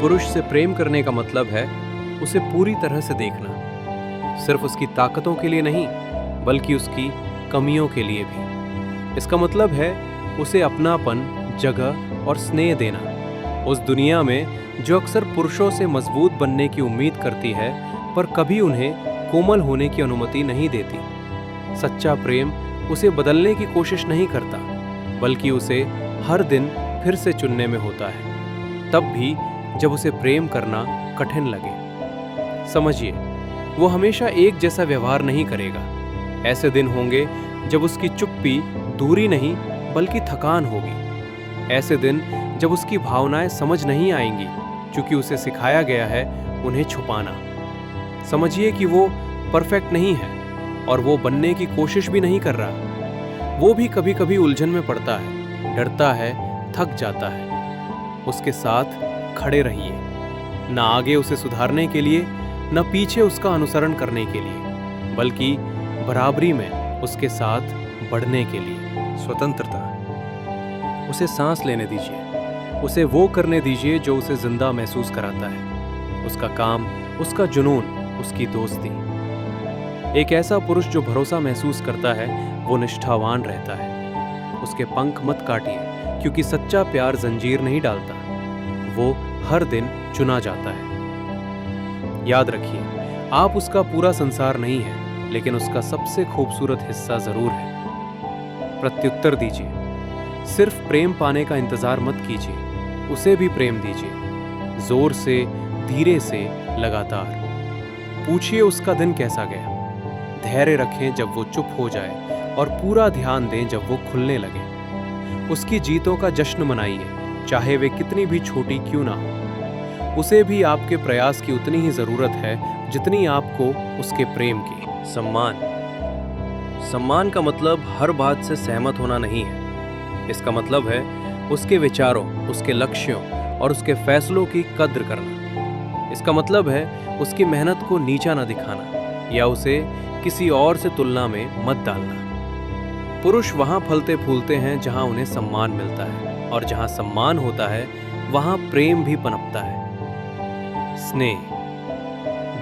पुरुष से प्रेम करने का मतलब है उसे पूरी तरह से देखना, सिर्फ उसकी ताकतों के लिए नहीं बल्कि उसकी कमियों के लिए भी। इसका मतलब है उसे अपनापन, जगह और स्नेह देना। उस दुनिया में जो अक्सर पुरुषों से मजबूत बनने की उम्मीद करती है पर कभी उन्हें कोमल होने की अनुमति नहीं देती। सच्चा प्रेम उसे बदलने की कोशिश नहीं करता बल्कि उसे हर दिन फिर से चुनने में होता है, तब भी जब उसे प्रेम करना कठिन लगे। समझिए, वो हमेशा एक जैसा व्यवहार नहीं करेगा। ऐसे दिन होंगे जब उसकी चुप्पी दूरी नहीं बल्कि थकान होगी। ऐसे दिन जब उसकी भावनाएं समझ नहीं आएंगी क्योंकि उसे सिखाया गया है उन्हें छुपाना। समझिए कि वो परफेक्ट नहीं है और वो बनने की कोशिश भी नहीं कर रहा। वो भी कभी कभी उलझन में पड़ता है, डरता है, थक जाता है। उसके साथ खड़े रहिए, न आगे उसे सुधारने के लिए न पीछे उसका अनुसरण करने के लिए, बल्कि बराबरी में उसके साथ बढ़ने के लिए। स्वतंत्रता। उसे सांस लेने दीजिए, उसे वो करने दीजिए जो उसे जिंदा महसूस कराता है। उसका काम, उसका जुनून, उसकी दोस्ती। एक ऐसा पुरुष जो भरोसा महसूस करता है वो निष्ठावान रहता है। उसके पंख मत काटिए क्योंकि सच्चा प्यार जंजीर नहीं डालता, वो हर दिन चुना जाता है। याद रखिए, आप उसका पूरा संसार नहीं है लेकिन उसका सबसे खूबसूरत हिस्सा जरूर है। प्रत्युत्तर दीजिए। सिर्फ प्रेम पाने का इंतजार मत कीजिए, उसे भी प्रेम दीजिए। जोर से, धीरे से, लगातार। पूछिए उसका दिन कैसा गया। धैर्य रखें जब वो चुप हो जाए और पूरा ध्यान दें जब वो खुलने लगे। उसकी जीतों का जश्न मनाइए, चाहे वे कितनी भी छोटी क्यों ना हो। उसे भी आपके प्रयास की उतनी ही जरूरत है जितनी आपको उसके प्रेम की। सम्मान। सम्मान का मतलब हर बात से सहमत होना नहीं है। इसका मतलब है उसके विचारों, उसके लक्ष्यों और उसके फैसलों की कद्र करना। इसका मतलब है उसकी मेहनत को नीचा न दिखाना या उसे किसी और से तुलना में मत डालना। पुरुष वहां फलते फूलते हैं जहां उन्हें सम्मान मिलता है, और जहां सम्मान होता है वहां प्रेम भी पनपता है। स्नेह।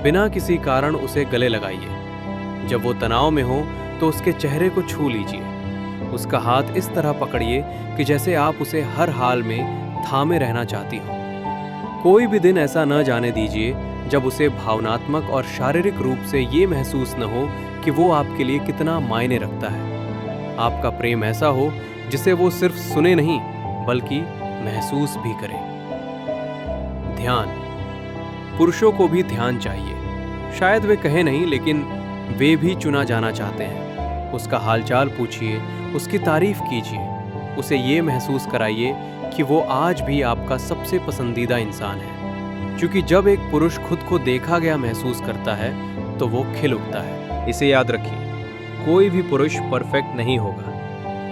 बिना किसी कारण उसे गले लगाइए। जब वो तनाव में हो तो उसके चेहरे को छू लीजिए। उसका हाथ इस तरह पकड़िए कि जैसे आप उसे हर हाल में थामे रहना चाहती हो। कोई भी दिन ऐसा न जाने दीजिए जब उसे भावनात्मक और शारीरिक रूप से ये महसूस न हो कि वो आपके लिए कितना मायने रखता है। आपका प्रेम ऐसा हो जिसे वो सिर्फ सुने नहीं बल्कि महसूस भी करे। ध्यान। पुरुषों को भी ध्यान चाहिए। शायद वे कहे नहीं, लेकिन वे भी चुना जाना चाहते हैं। उसका हालचाल पूछिए, उसकी तारीफ कीजिए, उसे ये महसूस कराइए कि वो आज भी आपका सबसे पसंदीदा इंसान है। क्योंकि जब एक पुरुष खुद को देखा गया महसूस करता है तो वो खिल उठता है। इसे याद रखिए, कोई भी पुरुष परफेक्ट नहीं होगा।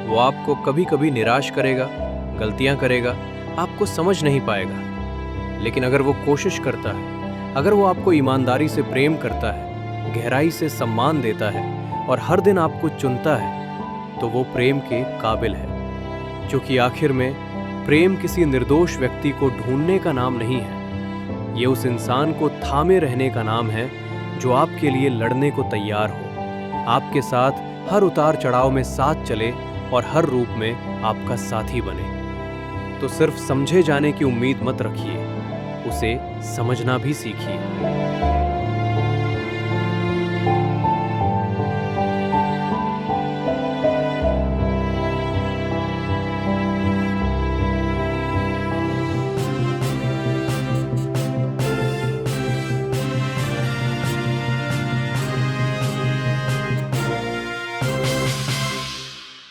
वो आपको कभी कभी निराश करेगा, गलतियां करेगा, आपको समझ नहीं पाएगा। लेकिन अगर वो कोशिश करता है, अगर वो आपको ईमानदारी से प्रेम करता है, गहराई से सम्मान देता है और हर दिन आपको चुनता है, तो वो प्रेम के काबिल है। क्योंकि आखिर में प्रेम किसी निर्दोष व्यक्ति को ढूंढने का नाम नहीं है। ये उस इंसान को थामे रहने का नाम है जो आपके लिए लड़ने को तैयार हो, आपके साथ हर उतार चढ़ाव में साथ चले और हर रूप में आपका साथी बने। तो सिर्फ समझे जाने की उम्मीद मत रखिए, उसे समझना भी सीखिए।